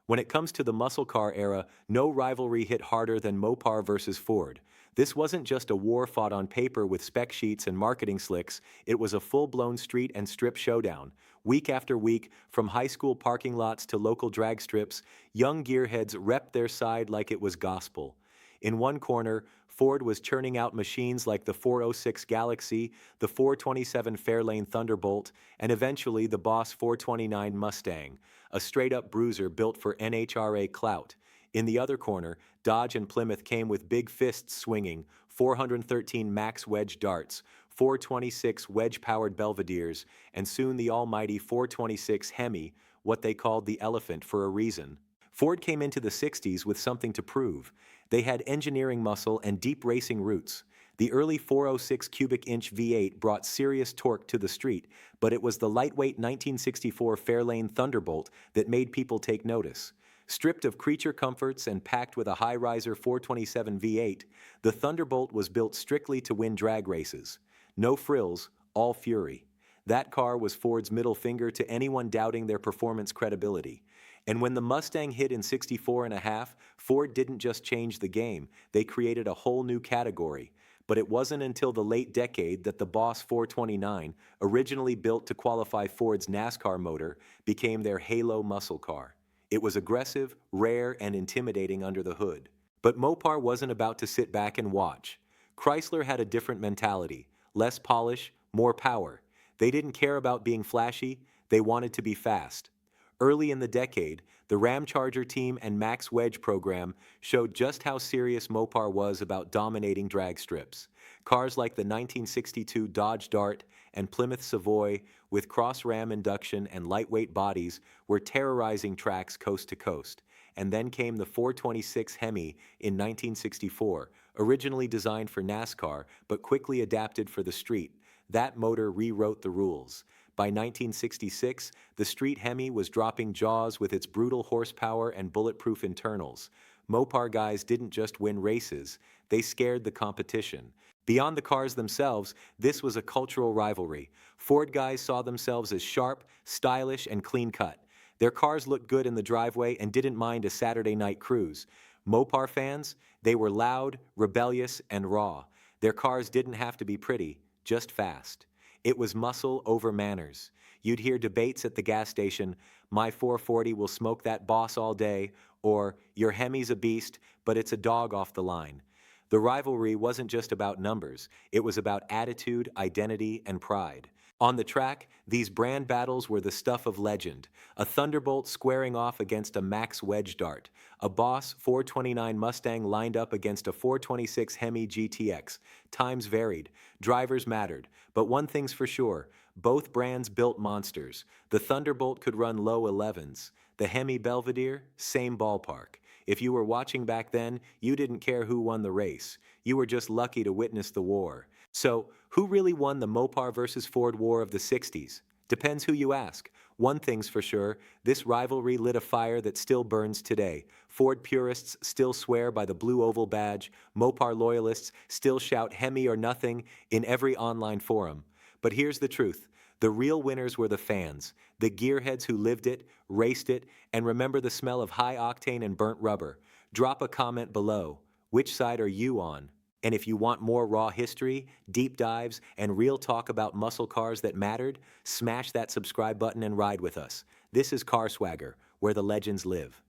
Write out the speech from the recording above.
When it comes to the muscle car era, no rivalry hit harder than Mopar versus Ford. This wasn't just a war fought on paper with spec sheets and marketing slicks, it was a full-blown street and strip showdown. Week after week, from high school parking lots to local drag strips, young gearheads repped their side like it was gospel. In one corner, Ford was churning out machines like the 406 Galaxy, the 427 Fairlane Thunderbolt, and eventually the Boss 429 Mustang, a straight-up bruiser built for NHRA clout. In the other corner, Dodge and Plymouth came with big fists swinging, 413 Max Wedge Darts, 426 wedge-powered Belvederes, and soon the almighty 426 HEMI, what they called the elephant for a reason. Ford came into the 60s with something to prove. They had engineering muscle and deep racing roots. The early 406 cubic inch V8 brought serious torque to the street, but it was the lightweight 1964 Fairlane Thunderbolt that made people take notice. Stripped of creature comforts and packed with a high-riser 427 V8, the Thunderbolt was built strictly to win drag races. No frills, all fury. That car was Ford's middle finger to anyone doubting their performance credibility. And when the Mustang hit in 64 and a half, Ford didn't just change the game, they created a whole new category. But it wasn't until the late decade that the Boss 429, originally built to qualify Ford's NASCAR motor, became their halo muscle car. It was aggressive, rare, and intimidating under the hood. But Mopar wasn't about to sit back and watch. Chrysler had a different mentality, less polish, more power. They didn't care about being flashy, they wanted to be fast. Early in the decade, the Ramcharger team and Max Wedge program showed just how serious Mopar was about dominating drag strips. Cars like the 1962 Dodge Dart and Plymouth Savoy, with cross-ram induction and lightweight bodies, were terrorizing tracks coast to coast. And then came the 426 HEMI in 1964, originally designed for NASCAR but quickly adapted for the street. That motor rewrote the rules. By 1966, the street HEMI was dropping jaws with its brutal horsepower and bulletproof internals. Mopar guys didn't just win races, they scared the competition. Beyond the cars themselves, this was a cultural rivalry. Ford guys saw themselves as sharp, stylish, and clean-cut. Their cars looked good in the driveway and didn't mind a Saturday night cruise. Mopar fans, they were loud, rebellious, and raw. Their cars didn't have to be pretty, just fast. It was muscle over manners. You'd hear debates at the gas station, my 440 will smoke that Boss all day, or your Hemi's a beast, but it's a dog off the line. The rivalry wasn't just about numbers, it was about attitude, identity, and pride. On the track, these brand battles were the stuff of legend. A Thunderbolt squaring off against a Max Wedge Dart. A Boss 429 Mustang lined up against a 426 HEMI GTX. Times varied. Drivers mattered. But one thing's for sure, both brands built monsters. The Thunderbolt could run low 11s. The HEMI Belvedere, same ballpark. If you were watching back then, you didn't care who won the race. You were just lucky to witness the war. So, who really won the Mopar versus Ford war of the 60s? Depends who you ask. One thing's for sure, this rivalry lit a fire that still burns today. Ford purists still swear by the blue oval badge, Mopar loyalists still shout HEMI or nothing in every online forum. But here's the truth. The real winners were the fans, the gearheads who lived it, raced it, and remember the smell of high octane and burnt rubber. Drop a comment below. Which side are you on? And if you want more raw history, deep dives, and real talk about muscle cars that mattered, smash that subscribe button and ride with us. This is CarSwagger, where the legends live.